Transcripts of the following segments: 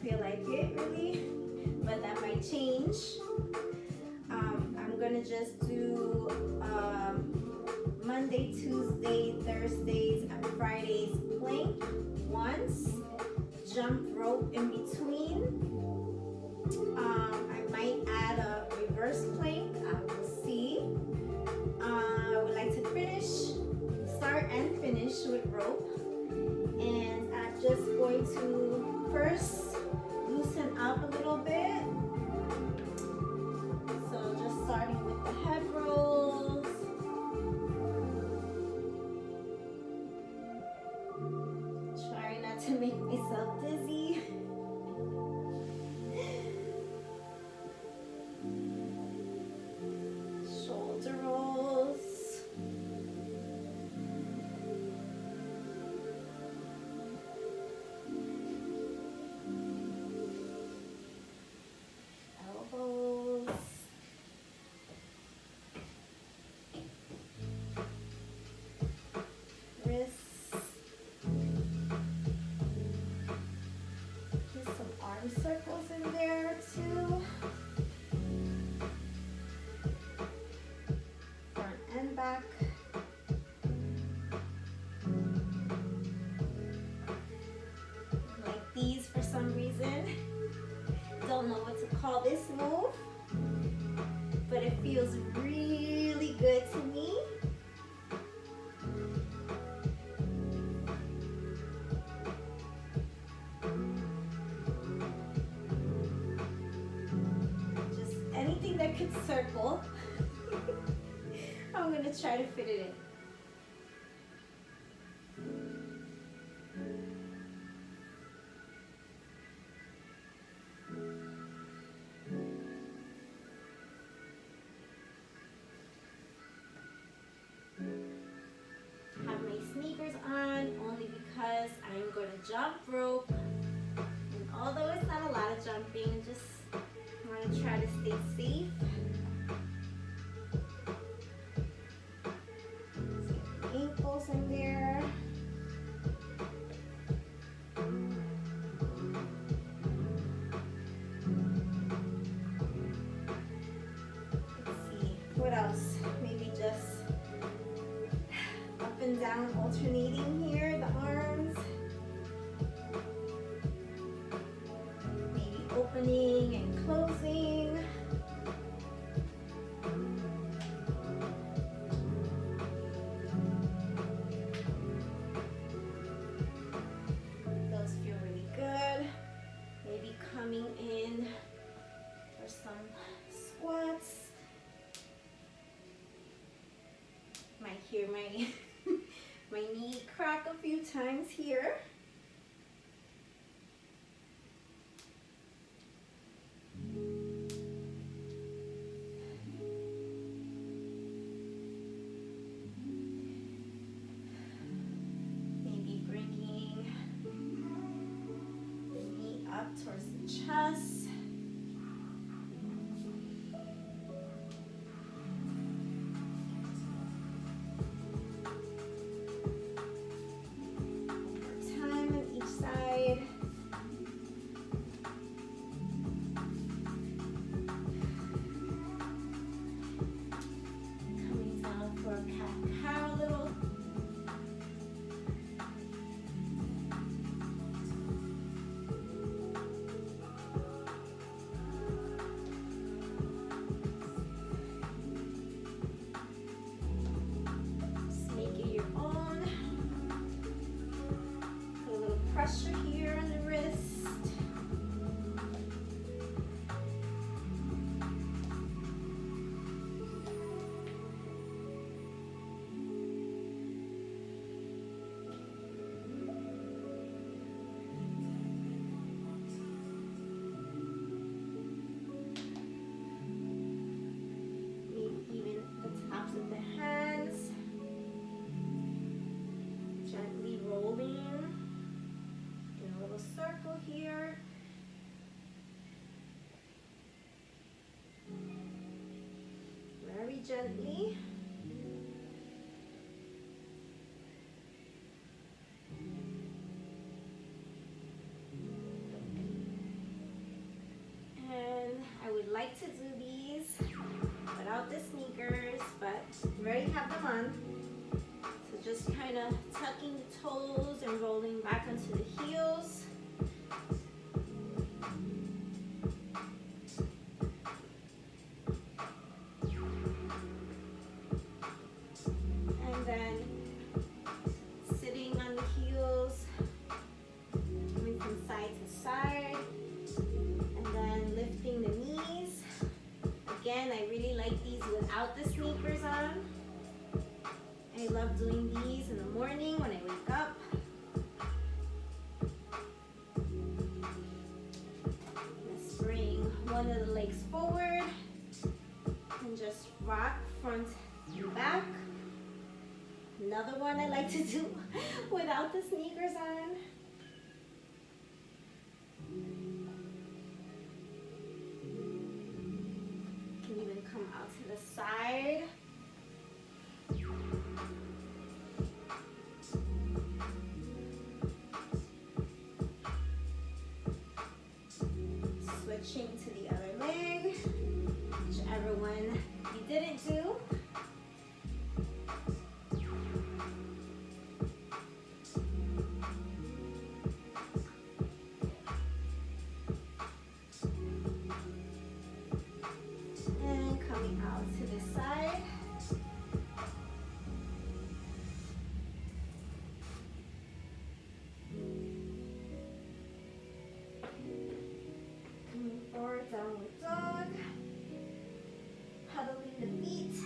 feel like it really, but that might change. I'm gonna just do Monday, Tuesday, Thursdays, and Fridays plank once, jump rope in between. I might add a reverse plank. I will see. I would like to start and finish with rope. And I'm just going to first loosen up a little bit. So just starting with the head rolls. Trying not to make myself dizzy. Shoulder rolls. Elbows. Wrists. There's some arm circles in there too. Front and back. Like these for some reason. Don't know what to call this move, but it feels really good to me. Just anything that could circle, I'm gonna try to fit it in. Have my sneakers on only because I'm going to jump rope. And although it's not a lot of jumping, just want to try to stay safe. Let's get the ankles in there. Let's see, what else? Maybe just up and down alternating here, the arms. Maybe opening and closing. Those feel really good. Maybe coming in for some squats. Might hear my my knee crack a few times here. Maybe bringing the knee up towards the chest. Pressure here on the wrist. Maybe even the tops of the hands. Gently rolling. A little circle here. Very gently. kind of tucking the toes and rolling back onto the heels. And then sitting on the heels, coming from side to side, and then lifting the knees. Again, I really like these without the sneakers on. I love doing these in the morning when I wake up. Let's bring one of the legs forward and just rock front and back. Another one I like to do without the sneakers on. Can even come out to the side. Switching to the other leg, whichever one you didn't do. And coming out to this side. Downward dog, huddling the feet.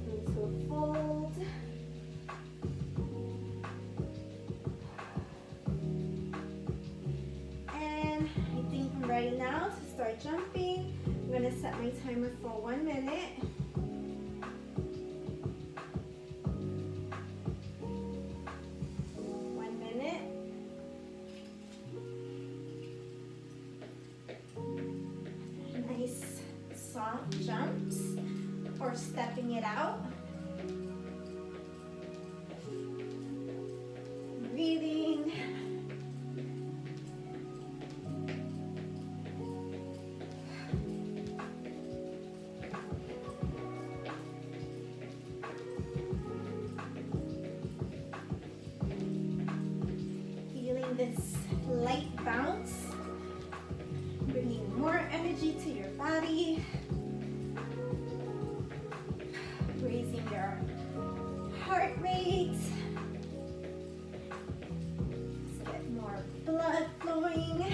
Into a fold. And I think I'm ready now to start jumping. I'm going to set my timer for 1 minute. Nice soft jumps or stepping it out. Breathing. This light bounce, bringing more energy to your body, raising your heart rate. Let's get more blood flowing.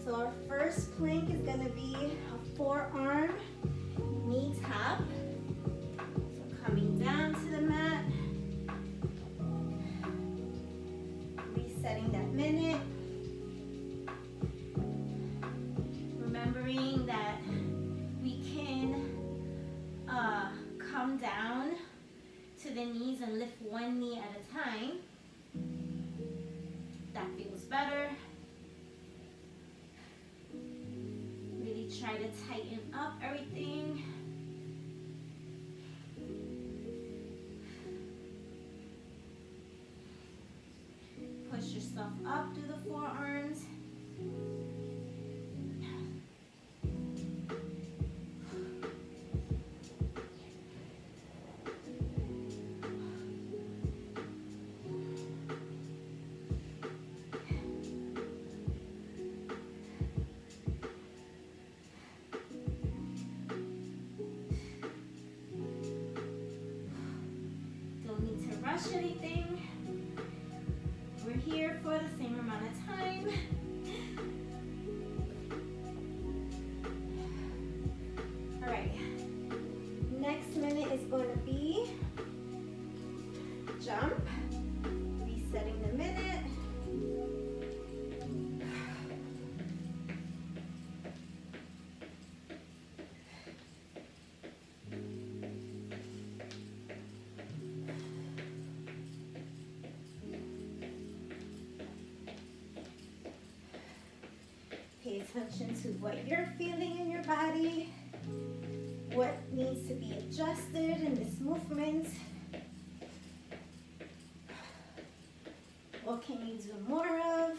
So our first plank is going to be a forearm knee tap. So coming down to the mat, resetting that minute. Remembering that we can come down to the knees and lift one knee at a time. That feels better. Really try to tighten up everything. Push yourself up through the forearms. Rush anything. We're here for the same amount of time. All right. Next minute is going to be jump. Resetting the minute. attention to what you're feeling in your body, what needs to be adjusted in this movement. What can you do more of?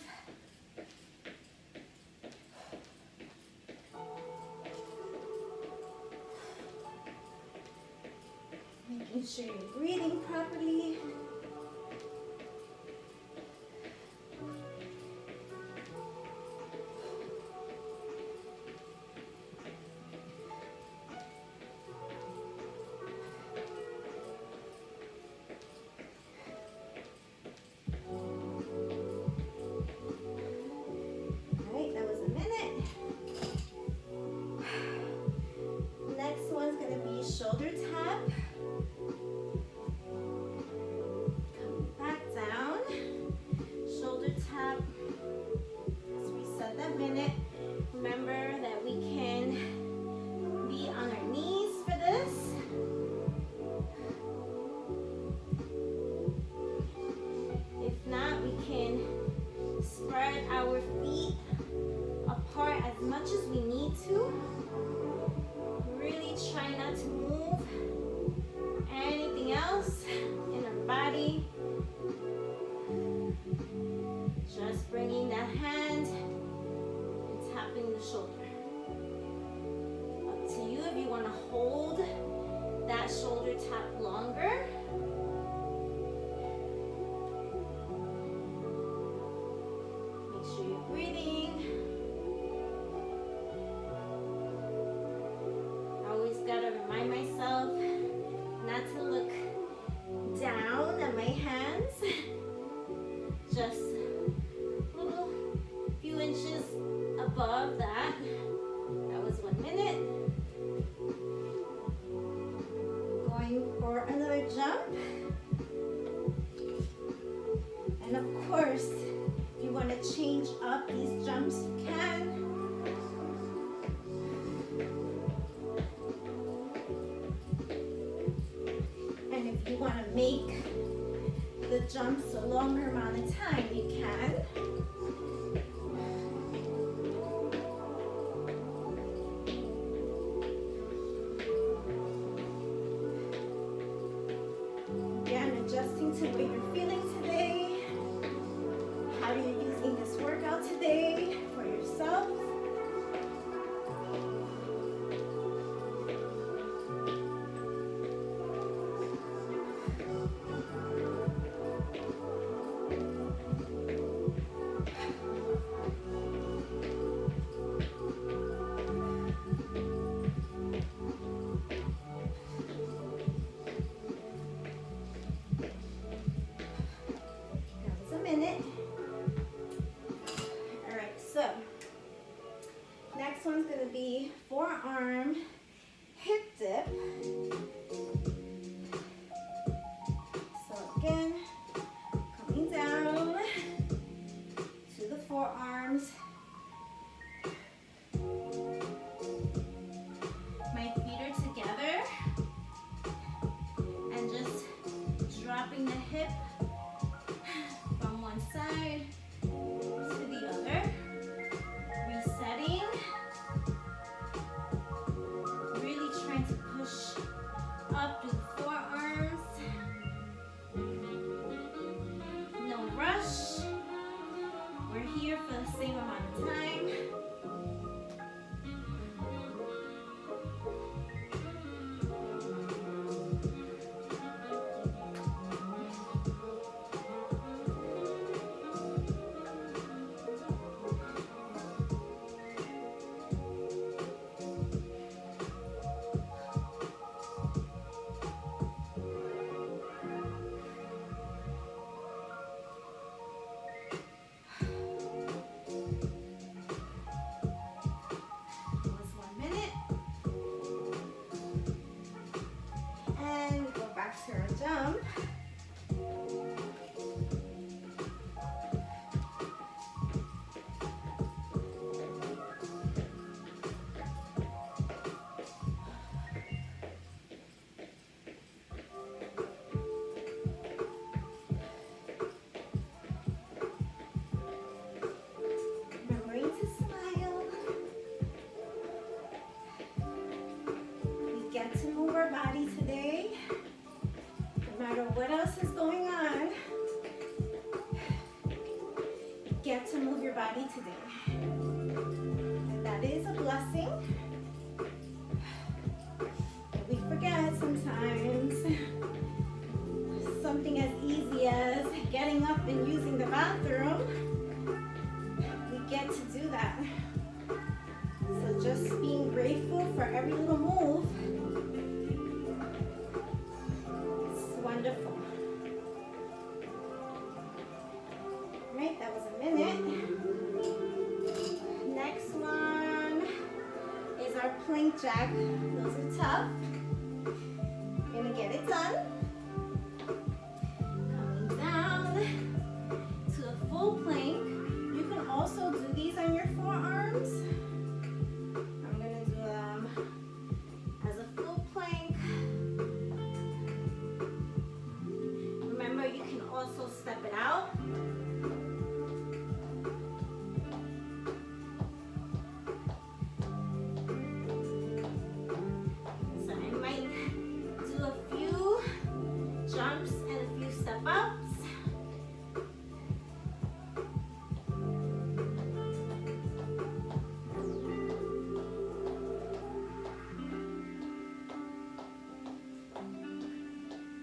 Making sure you're breathing properly. Shoulder tap. Come back down. Shoulder tap. Let's reset that minute. Remember that we can be on our knees for this. If not, we can spread our feet apart as much as we need to. Really try not to move anything else in our body. Just bringing that hand and tapping the shoulder. Up to you if you want to hold that shoulder tap longer. Make sure you're breathing. Gotta remind myself not to look down at my hands, just a little few inches above that. That was 1 minute. Going for another jump. And of course, if you want to change up these jumps, you can. If you want to make the jumps a longer amount of time, you can. Again, adjusting to what you're feeling today, how you're using this workout today for yourself. Next one's going to be forearm hip dip. So again, coming down to the forearms. My feet are together and just dropping the hip from one side to the other. Resetting. Really trying to push up through the forearms. No rush. We're here for the same amount of time. Jump. Remembering to smile. matter what else is going on, get to move your body today. And that is a blessing. We forget sometimes something as easy as getting up and using the bathroom. We get to do that. So just being grateful for every little move. It's wonderful. Right, that was a minute. Next one is our plank jack. Those are tough. Gonna get it done. Coming down to a full plank. You can also do these on your forearms. I'm gonna do them as a full plank. Remember, you can also step it out. Jumps and a few step ups.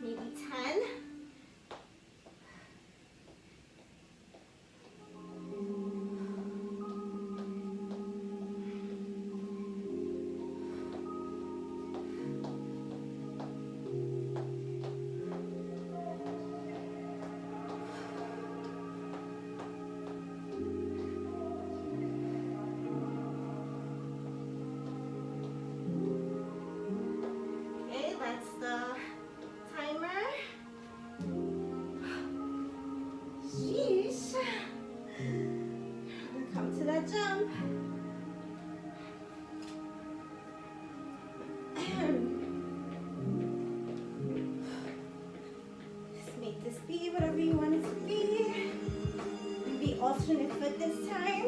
Maybe 10. That's the timer. Sheesh. Come to that jump. Just make this be whatever you want it to be. Maybe alternate foot this time.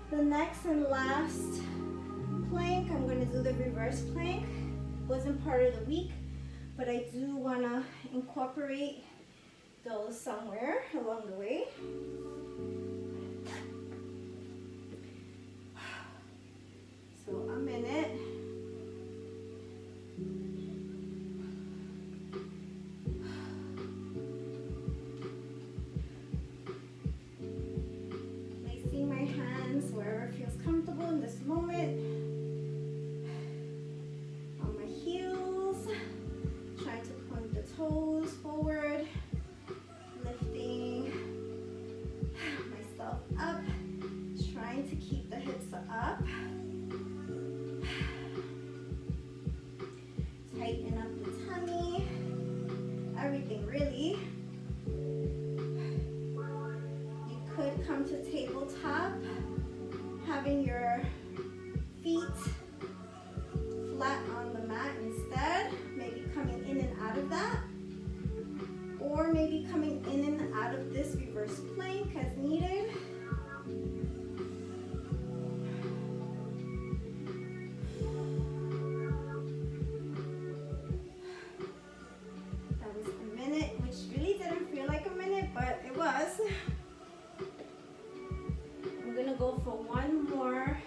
The next and last plank, I'm going to do the reverse plank. Wasn't part of the week, but I do want to incorporate those somewhere along the way. So a minute. Wherever feels comfortable in this moment. On my heels, trying to point the toes forward, lifting myself up, trying to keep the hips up. Tighten up the tummy, everything really. You could come to tabletop, having your feet flat on the mat instead, maybe coming in and out of that, or maybe coming in and out of this reverse plank as needed. That was a minute, which really didn't feel like a minute, but it was. I'm gonna go for one more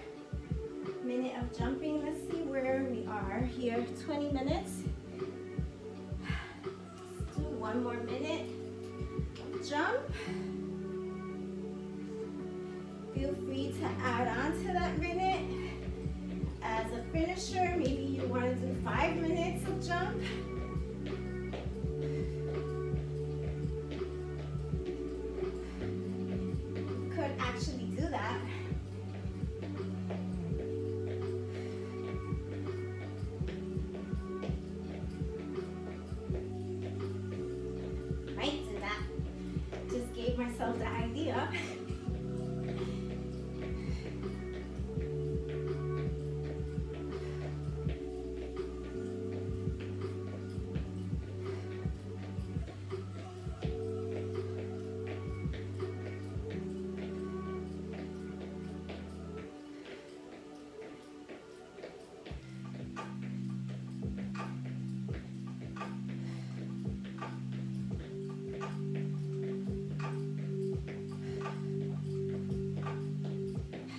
minute of jumping. Let's see where we are here. 20 minutes. Let's do one more minute of jump. Feel free free to add on to that minute. As a finisher, maybe you want to do 5 minutes of jump. You could actually do that. Might do that. Just gave myself the idea.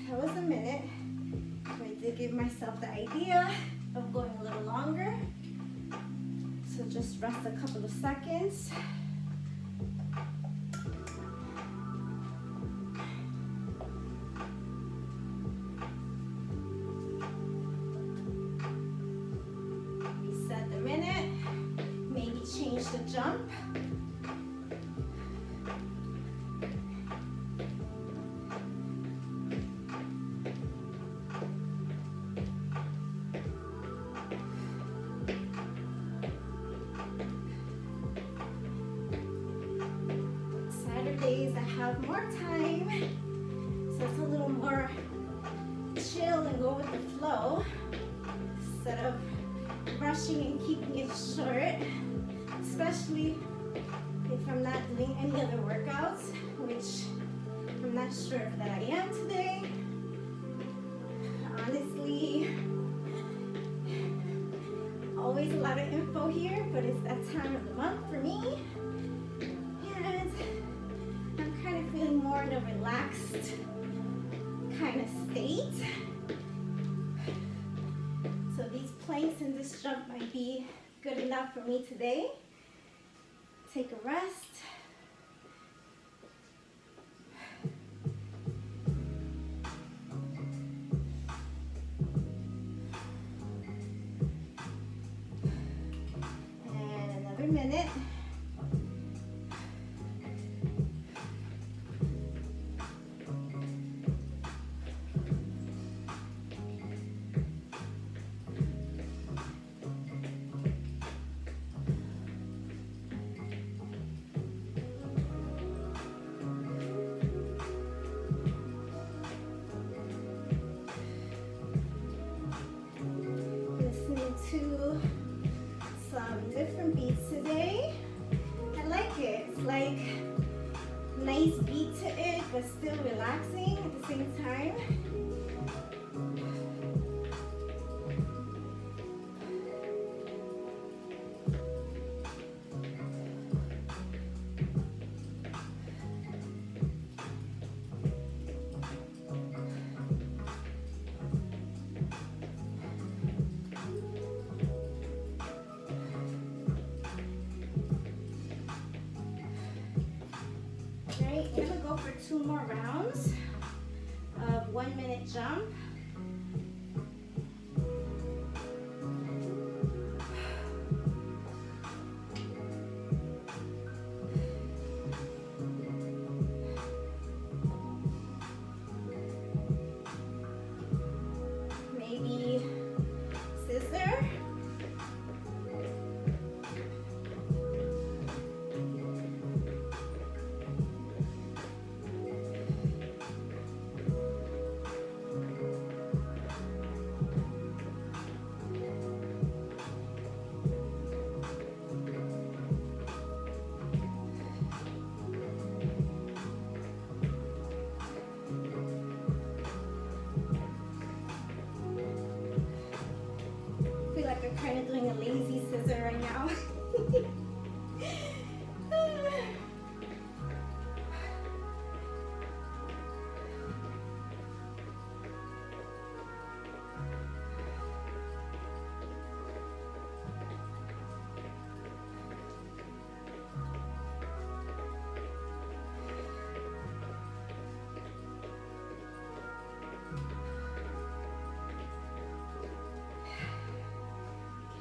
That was a minute. I did give myself the idea of going a little longer. So just rest a couple of seconds. Reset the minute. Maybe change the jump. Saturdays I have more time, so it's a little more chill and go with the flow instead of rushing and keeping it short, especially if I'm not doing any other workouts, which I'm not sure that I am today. Honestly, always a lot of info here, but it's that time of the month for me. And I'm kind of feeling more in a relaxed kind of state. So these planks and this jump might be good enough for me today. Take a rest. And another minute. To some different beats today. I like it. It's like nice beat to it, but still relaxing at the same time. Right, I'm gonna go for 2 more rounds of 1 minute jump. Maybe scissor.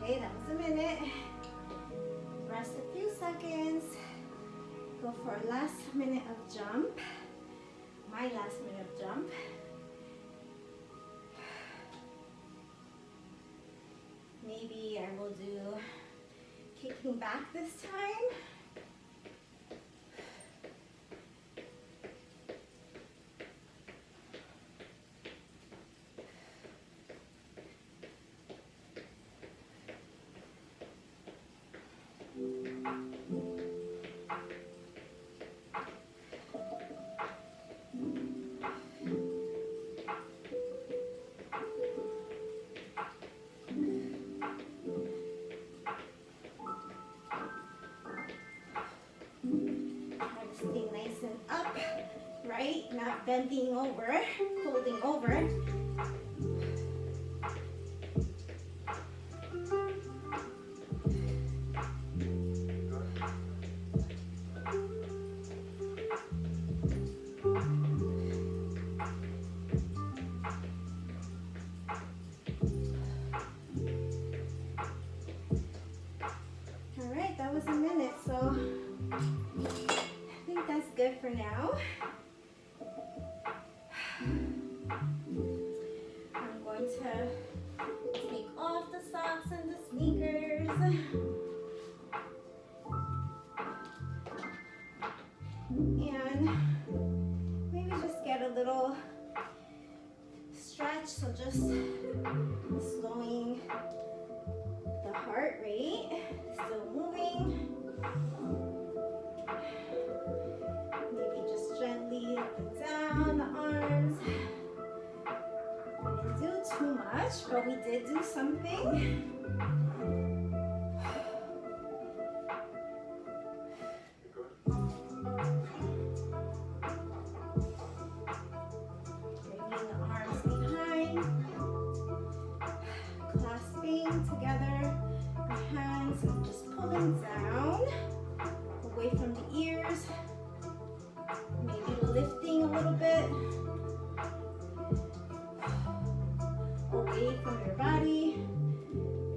Okay, that was a minute. Rest a few seconds. Go for a last minute of jump. My last minute of jump. Maybe I will do kicking back this time. Stay nice and up, right? Not bending over, folding over. All right, that was a minute, so I think that's good for now. I'm going to take off the socks and the sneakers. And maybe just get a little stretch, so just slowing the heart rate, still moving. Maybe just gently up and down the arms. We didn't do too much, but we did do something. Bringing the arms behind, clasping together our hands and just pulling down away from the ears. Maybe lifting a little bit away from your body,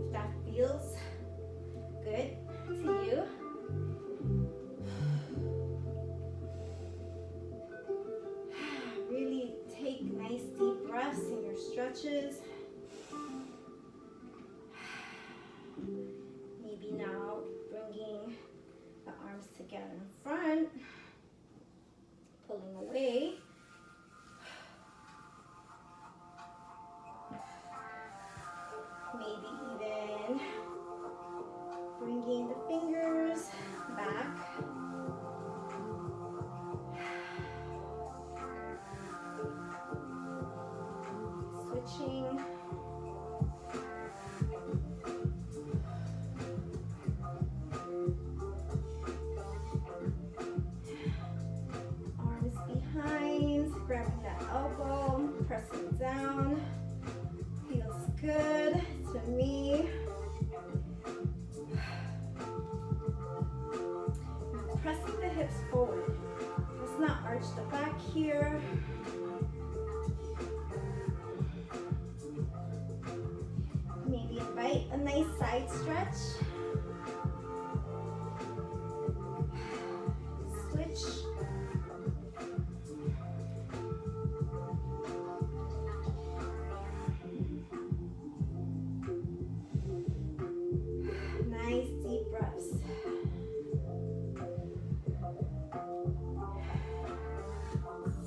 if that feels good to you. Really take nice deep breaths in your stretches. Maybe now bringing the arms together in front, pulling away. Maybe even bringing the fingers back. Switching. Arms behind, grabbing that elbow, pressing down. Feels good to me. Pressing the hips forward. Let's not arch the back here. Maybe invite a nice side stretch. Switch. Nice deep breaths.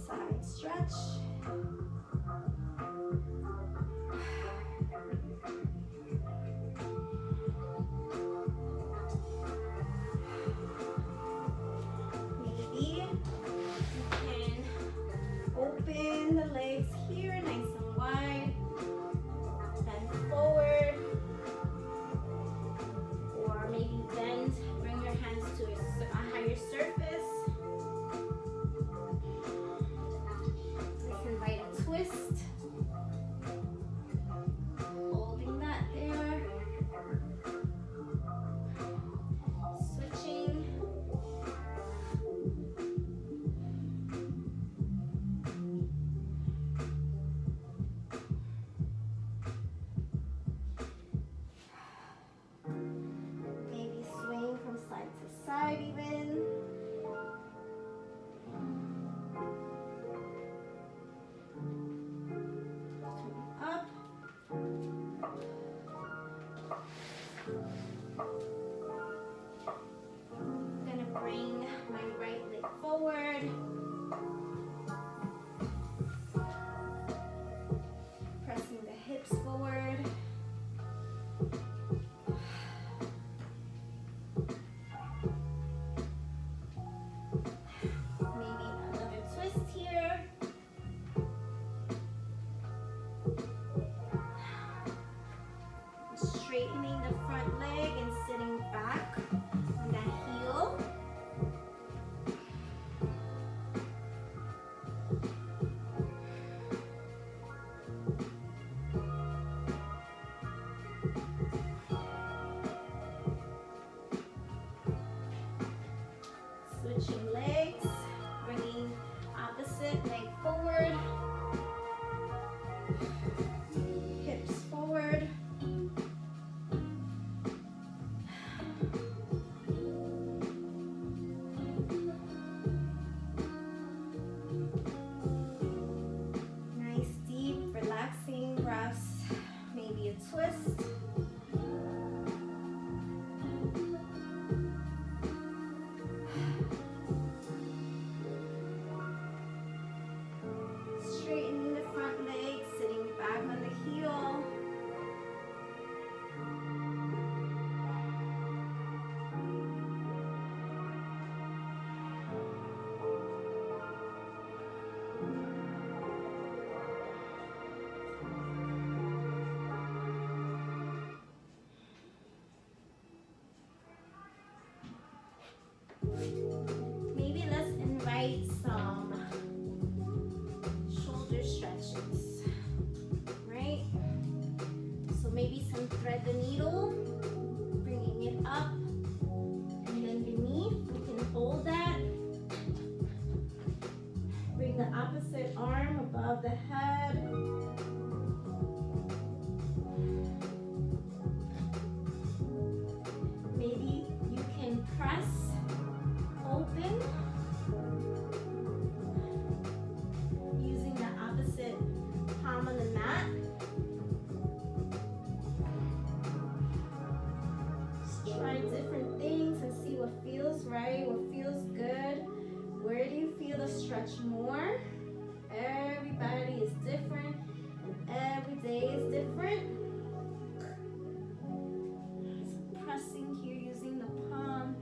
Side stretch. Switching legs, bringing opposite leg forward, hips forward. Nice, deep, relaxing breaths, maybe a twist. Straightening the front leg, sitting back on the heel. Maybe let's invite some shoulder stretches, right? So maybe some thread the needle, bringing it up, and then beneath, we can hold that. Bring the opposite arm above the head. Maybe you can press open using the opposite palm on the mat. Just try different things and see what feels right, what feels good. Where do you feel the stretch more? Everybody is different and every day is different. Just pressing here using the palm,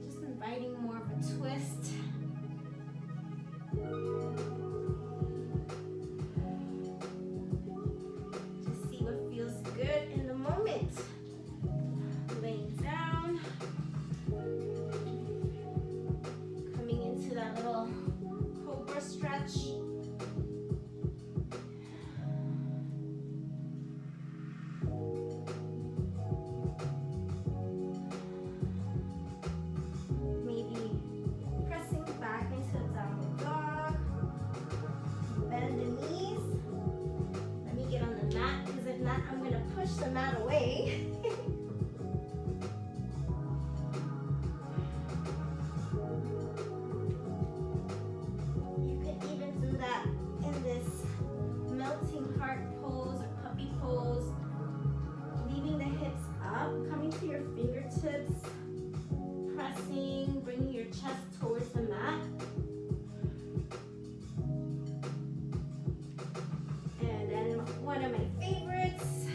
just inviting more of a twist. Just see what feels good in the moment. Laying down, coming into that little cobra stretch. Maybe pressing back into downward dog. Bend the knees. Let me get on the mat, because if not, I'm going to push the mat away. You can even do that in this melting heart pose or puppy pose. Leaving the hips up, coming to your fingertips, pressing, bringing your chest towards the mat. And then one of my favorites,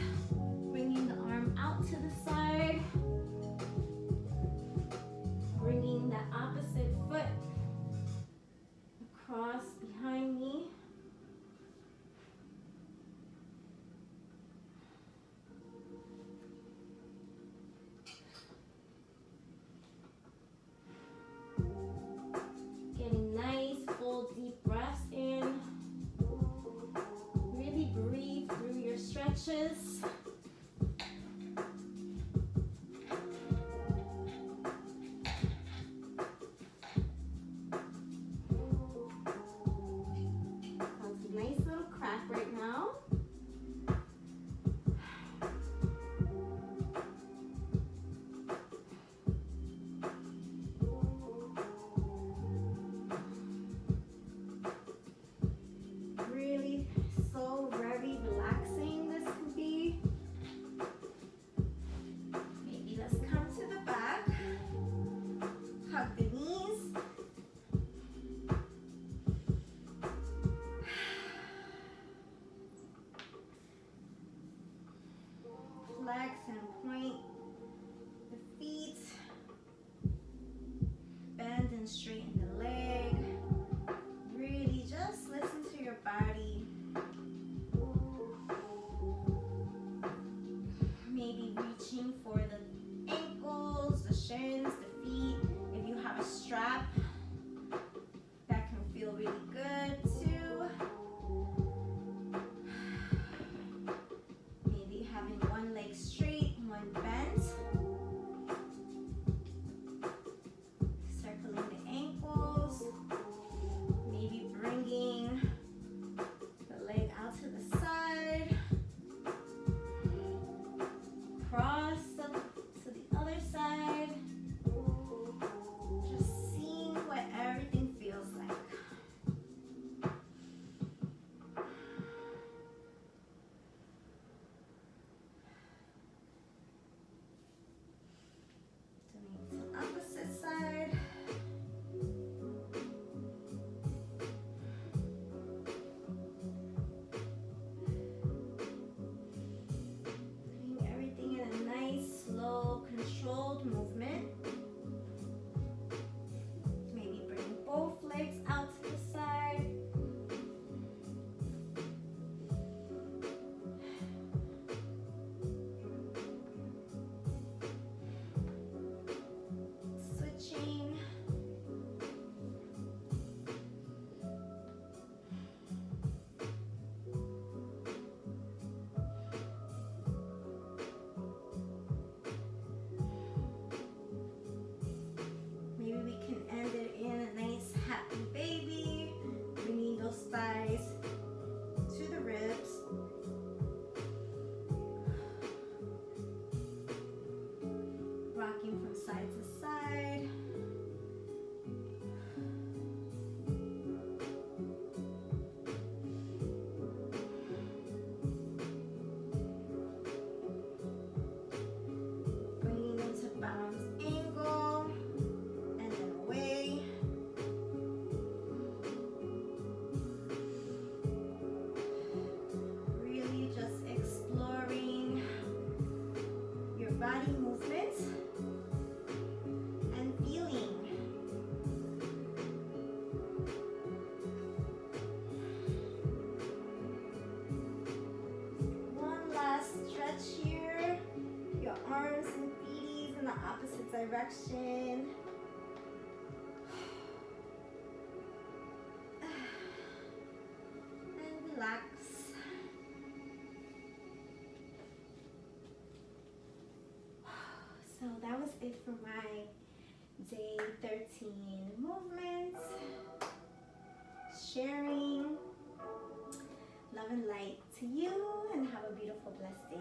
bringing the arm out to the side, bringing the opposite foot across behind me. Getting nice, full, deep breaths in. Really breathe through your stretches. That's a nice little crack right now. Really so very relaxing this can be. Maybe let's come to the back. Hug the knees. Flex and point the feet. Bend and straighten the leg. Really just listen to your body. Maybe reaching for the ankles, the shins, the feet. If you have a strap, that can feel really good too. rocking from side to side. Bringing them to balance angle and then away. Really just exploring your body movement and feeling. One last stretch here. Your arms and feet in the opposite direction. And relax. So that was it for my day 13 movements. Sharing love and light to you, and have a beautiful, blessed day.